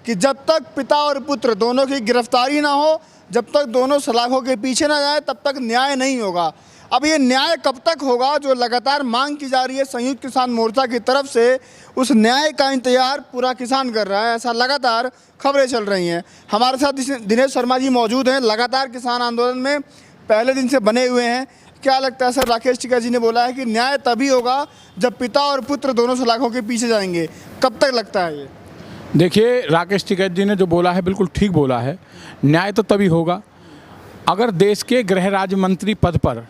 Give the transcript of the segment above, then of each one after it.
कि जब तक पिता और पुत्र दोनों की गिरफ्तारी ना हो, जब तक दोनों सलाखों के पीछे ना जाए, तब तक न्याय नहीं होगा। अब ये न्याय कब तक होगा, जो लगातार मांग की जा रही है संयुक्त किसान मोर्चा की तरफ से, उस न्याय का इंतजार पूरा किसान कर रहा है, ऐसा लगातार खबरें चल रही हैं। हमारे साथ दिनेश शर्मा जी मौजूद हैं, लगातार किसान आंदोलन में पहले दिन से बने हुए हैं। क्या लगता है सर, राकेश टिकैत जी ने बोला है कि न्याय तभी होगा जब पिता और पुत्र दोनों सलाखों के पीछे जाएंगे, कब तक लगता है ये? देखिए, राकेश टिकैत जी ने जो बोला है बिल्कुल ठीक बोला है। न्याय तो तभी होगा अगर देश के गृह राज्य मंत्री पद पर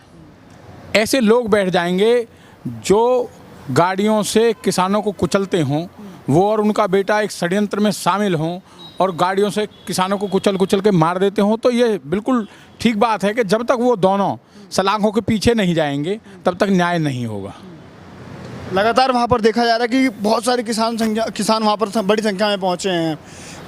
ऐसे लोग बैठ जाएंगे जो गाड़ियों से किसानों को कुचलते हों, वो और उनका बेटा एक षड्यंत्र में शामिल हों और गाड़ियों से किसानों को कुचल के मार देते हों, तो ये बिल्कुल ठीक बात है कि जब तक वो दोनों सलाखों के पीछे नहीं जाएंगे तब तक न्याय नहीं होगा। लगातार वहाँ पर देखा जा रहा है कि बहुत सारे किसान वहाँ पर बड़ी संख्या में पहुँचे हैं।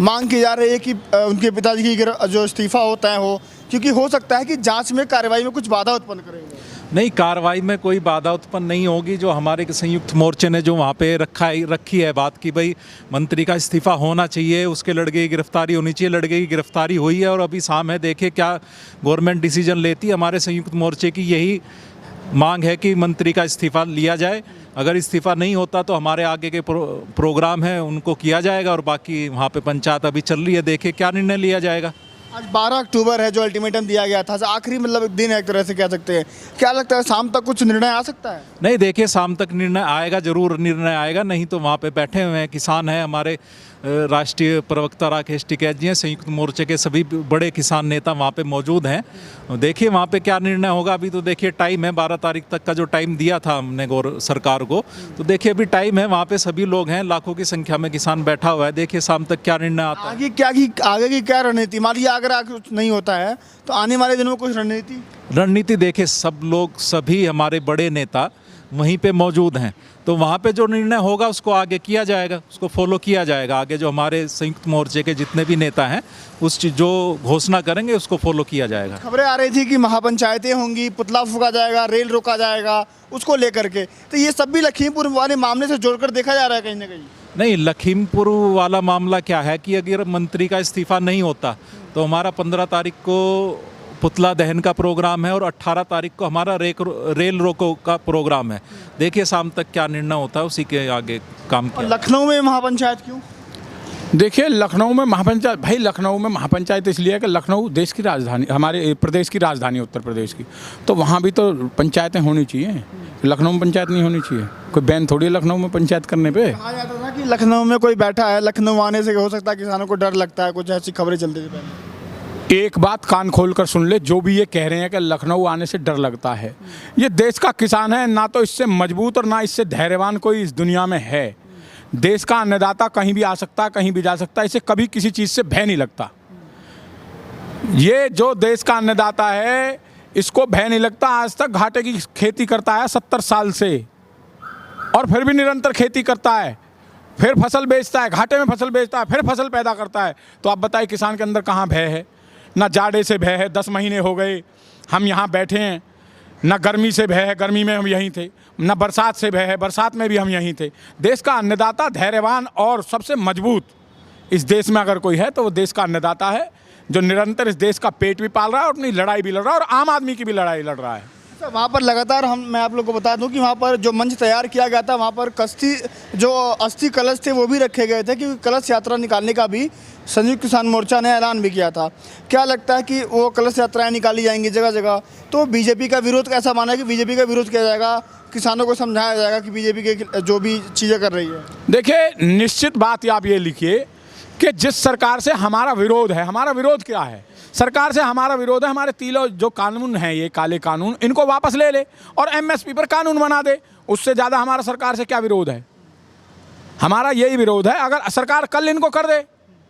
मांग की जा रही है कि उनके पिताजी की जो इस्तीफ़ा हो तय हो, क्योंकि हो सकता है कि जांच में कार्रवाई में कुछ बाधा उत्पन्न करेंगे। नहीं, कार्रवाई में कोई बाधा उत्पन्न नहीं होगी। जो हमारे संयुक्त मोर्चे ने जो वहाँ पे रखी है बात की भाई मंत्री का इस्तीफ़ा होना चाहिए, उसके लड़के की गिरफ्तारी होनी चाहिए। लड़के की गिरफ्तारी हुई है और अभी शाम है, देखे क्या गवर्नमेंट डिसीजन लेती है। हमारे संयुक्त मोर्चे की यही मांग है कि मंत्री का इस्तीफ़ा लिया जाए। अगर इस्तीफ़ा नहीं होता तो हमारे आगे के प्रोग्राम हैं उनको किया जाएगा और बाकी वहाँ पे पंचायत अभी चल रही है, देखे क्या निर्णय लिया जाएगा। आज 12 अक्टूबर है जो अल्टीमेटम दिया गया था, आखिरी मतलब दिन है एक तरह से कह सकते हैं। क्या लगता है शाम तक कुछ निर्णय आ सकता है? नहीं, देखिए शाम तक निर्णय आएगा, ज़रूर निर्णय आएगा। नहीं तो वहाँ पे बैठे हुए हैं किसान हैं, हमारे राष्ट्रीय प्रवक्ता राकेश टिकैत जी हैं, संयुक्त मोर्चे के सभी बड़े किसान नेता वहाँ पे मौजूद हैं। देखिए वहाँ पे क्या निर्णय होगा। अभी तो देखिए टाइम है, 12 तारीख तक का जो टाइम दिया था हमने सरकार को, तो देखिए अभी टाइम है। वहाँ पे सभी लोग हैं, लाखों की संख्या में किसान बैठा हुआ है। देखिए शाम तक क्या निर्णय आता है। आगे की क्या रणनीति? मान लीजिए अगर कुछ नहीं होता है तो आने वाले दिनों में कुछ रणनीति देखिए सब लोग, सभी हमारे बड़े नेता वहीं पे मौजूद हैं, तो वहाँ पे जो निर्णय होगा उसको आगे किया जाएगा, उसको फॉलो किया जाएगा। आगे जो हमारे संयुक्त मोर्चे के जितने भी नेता हैं उस चीज़ जो घोषणा करेंगे उसको फॉलो किया जाएगा। खबरें आ रही थी कि महापंचायतें होंगी, पुतला फूंका जाएगा, रेल रोका जाएगा, उसको लेकर के, तो ये सब भी लखीमपुर वाले मामले से जोड़कर देखा जा रहा है कहीं ना कहीं। नहीं, लखीमपुर वाला मामला क्या है कि अगर मंत्री का इस्तीफ़ा नहीं होता तो हमारा 15 तारीख को पुतला दहन का प्रोग्राम है और 18 तारीख को हमारा रेल रोको का प्रोग्राम है। देखिए शाम तक क्या निर्णय होता है, उसी के आगे काम किया। लखनऊ में महापंचायत क्यों? देखिए लखनऊ में महापंचायत, भाई लखनऊ में महापंचायत इसलिए है कि लखनऊ देश की राजधानी, हमारे प्रदेश की राजधानी उत्तर प्रदेश की, तो वहाँ भी तो पंचायतें होनी चाहिए। लखनऊ में पंचायत नहीं होनी चाहिए? कोई बैन थोड़ी है लखनऊ में पंचायत करने पे। कहा जाता था कि लखनऊ में कोई बैठा है, लखनऊ आने से हो सकता है किसानों को डर लगता है, कुछ ऐसी खबरें चलती थी पहले। एक बात कान खोल कर सुन ले, जो भी ये कह रहे हैं कि लखनऊ आने से डर लगता है, ये देश का किसान है, ना तो इससे मजबूत और ना इससे धैर्यवान कोई इस दुनिया में है। देश का अन्नदाता कहीं भी आ सकता है, कहीं भी जा सकता है, इसे कभी किसी चीज़ से भय नहीं लगता। ये जो देश का अन्नदाता है इसको भय नहीं लगता। आज तक घाटे की खेती करता है 70 साल से, और फिर भी निरंतर खेती करता है, फिर फसल बेचता है, घाटे में फसल बेचता है, फिर फसल पैदा करता है। तो आप बताइए किसान के अंदर कहाँ भय है? ना जाड़े से भय है, 10 महीने हो गए हम यहाँ बैठे हैं। ना गर्मी से भय है, गर्मी में हम यहीं थे। ना बरसात से भय है, बरसात में भी हम यहीं थे। देश का अन्नदाता धैर्यवान और सबसे मजबूत इस देश में अगर कोई है तो वो देश का अन्नदाता है, जो निरंतर इस देश का पेट भी पाल रहा है और अपनी लड़ाई भी लड़ रहा है और आम आदमी की भी लड़ाई लड़ रहा है। वहाँ पर लगातार मैं आप लोग को बता दूं कि वहाँ पर जो मंच तैयार किया गया था, वहाँ पर जो अस्थि कलश थे वो भी रखे गए थे, क्योंकि कलश यात्रा निकालने का भी संयुक्त किसान मोर्चा ने ऐलान भी किया था। क्या लगता है कि वो कलश यात्राएं निकाली जाएंगी जगह जगह, तो बीजेपी का विरोध कैसा माना है कि बीजेपी का विरोध किया जाएगा, किसानों को समझाया जाएगा कि बीजेपी के जो भी चीज़ें कर रही है? देखिए निश्चित बात आप ये लिखिए कि जिस सरकार से हमारा विरोध है, हमारा विरोध क्या है? सरकार से हमारा विरोध है हमारे तीनों जो कानून हैं, ये काले कानून, इनको वापस ले ले और एमएसपी पर कानून बना दे। उससे ज़्यादा हमारा सरकार से क्या विरोध है? हमारा यही विरोध है। अगर सरकार कल इनको कर दे,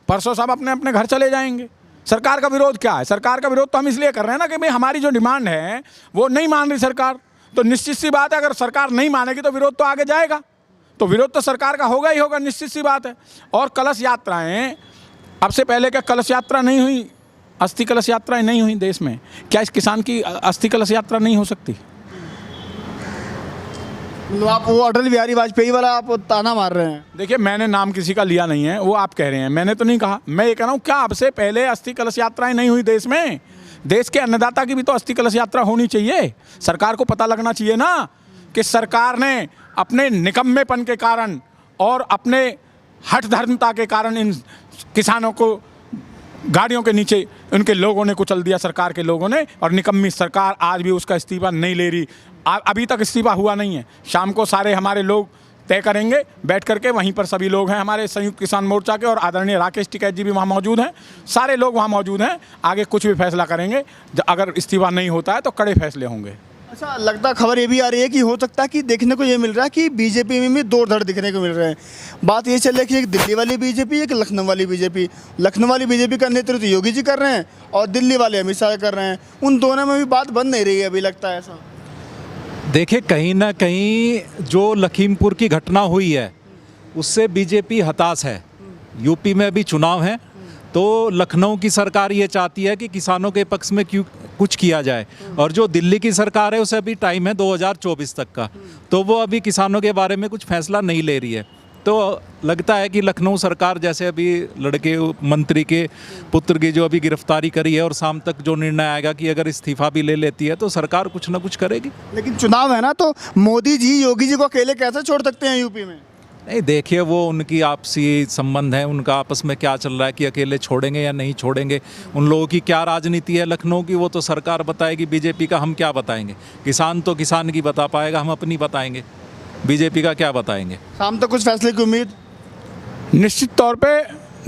परसों सब अपने अपने घर चले जाएंगे। सरकार का विरोध क्या है? सरकार का विरोध तो हम इसलिए कर रहे हैं ना कि भाई हमारी जो डिमांड है वो नहीं मान रही सरकार, तो निश्चित सी बात है अगर सरकार नहीं मानेगी तो विरोध तो आगे जाएगा, तो विरोध तो सरकार का होगा ही होगा, निश्चित सी बात है। और कलश यात्राएं, अब से पहले क्या कलश यात्रा नहीं हुई, अस्थि कलश यात्राएं नहीं हुई देश में? क्या इस किसान की अस्थि कलश यात्रा नहीं हो सकती? मतलब आप वो अटल बिहारी वाजपेयी वाला आप ताना मार रहे हैं। देखिए, मैंने नाम किसी का लिया नहीं है, वो आप कह रहे हैं, मैंने तो नहीं कहा। मैं ये कह रहा हूँ, क्या अब से पहले अस्थि कलश यात्राएं नहीं हुई देश में? देश के अन्नदाता की भी तो अस्थि कलश यात्रा होनी चाहिए। सरकार को पता लगना चाहिए ना कि सरकार ने अपने निकम्मेपन के कारण और अपने हठ धर्मता के कारण इन किसानों को गाड़ियों के नीचे उनके लोगों ने कुचल दिया, सरकार के लोगों ने। और निकम्मी सरकार आज भी उसका इस्तीफा नहीं ले रही। अभी तक इस्तीफा हुआ नहीं है। शाम को सारे हमारे लोग तय करेंगे बैठ करके, वहीं पर सभी लोग हैं हमारे संयुक्त किसान मोर्चा के, और आदरणीय राकेश टिकैत जी भी वहाँ मौजूद हैं। सारे लोग वहाँ मौजूद हैं। आगे कुछ भी फैसला करेंगे। अगर इस्तीफा नहीं होता है तो कड़े फैसले होंगे। अच्छा, लगता खबर ये भी आ रही है कि हो सकता है कि देखने को ये मिल रहा है कि बीजेपी में भी दो धड़ दिखने को मिल रहे हैं। बात ये चल रही है कि एक दिल्ली वाली बीजेपी, एक लखनऊ वाली बीजेपी। लखनऊ वाली बीजेपी का नेतृत्व योगी जी कर रहे हैं और दिल्ली वाले अमित शाह कर रहे हैं। उन दोनों में भी बात बन नहीं रही है अभी, लगता है ऐसा। देखिए, कहीं ना कहीं जो लखीमपुर की घटना हुई है उससे बीजेपी हताश है। यूपी में अभी चुनाव है, तो लखनऊ की सरकार ये चाहती है कि किसानों के पक्ष में क्यों कुछ किया जाए, और जो दिल्ली की सरकार है उसे अभी टाइम है 2024 तक का, तो वो अभी किसानों के बारे में कुछ फैसला नहीं ले रही है। तो लगता है कि लखनऊ सरकार, जैसे अभी लड़के मंत्री के पुत्र की जो अभी गिरफ्तारी करी है, और शाम तक जो निर्णय आएगा कि अगर इस्तीफा भी ले लेती है तो सरकार कुछ ना कुछ करेगी। लेकिन चुनाव है ना, तो मोदी जी योगी जी को अकेले कैसे छोड़ सकते हैं यूपी में? नहीं, देखिए, वो उनकी आपसी संबंध है, उनका आपस में क्या चल रहा है कि अकेले छोड़ेंगे या नहीं छोड़ेंगे। उन लोगों की क्या राजनीति है लखनऊ की, वो तो सरकार बताएगी। बीजेपी का हम क्या बताएंगे? किसान तो किसान की बता पाएगा, हम अपनी बताएंगे। बीजेपी का क्या बताएंगे? शाम तक कुछ फैसले की उम्मीद? निश्चित तौर पे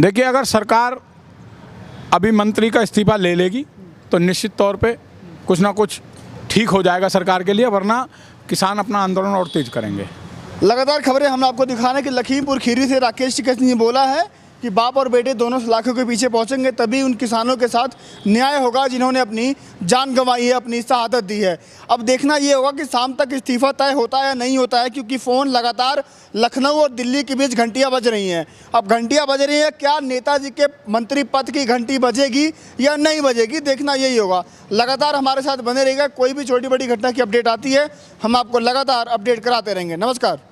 देखिए, अगर सरकार अभी मंत्री का इस्तीफा ले लेगी तो निश्चित तौर पे कुछ ना कुछ ठीक हो जाएगा सरकार के लिए, वरना किसान अपना आंदोलन और तेज करेंगे। लगातार खबरें हम आपको दिखा रहे हैं कि लखीमपुर खीरी से राकेश टिकैत ने बोला है कि बाप और बेटे दोनों सलाखों के पीछे पहुंचेंगे, तभी उन किसानों के साथ न्याय होगा जिन्होंने अपनी जान गंवाई है, अपनी शहादत दी है। अब देखना ये होगा कि शाम तक इस्तीफा तय होता है या नहीं होता है, क्योंकि फ़ोन लगातार लखनऊ और दिल्ली के बीच घंटियां बज रही हैं। अब घंटियां बज रही हैं, क्या नेताजी के मंत्री पद की घंटी बजेगी या नहीं बजेगी, देखना यही होगा। लगातार हमारे साथ बने रहिएगा। कोई भी छोटी बड़ी घटना की अपडेट आती है, हम आपको लगातार अपडेट कराते रहेंगे। नमस्कार।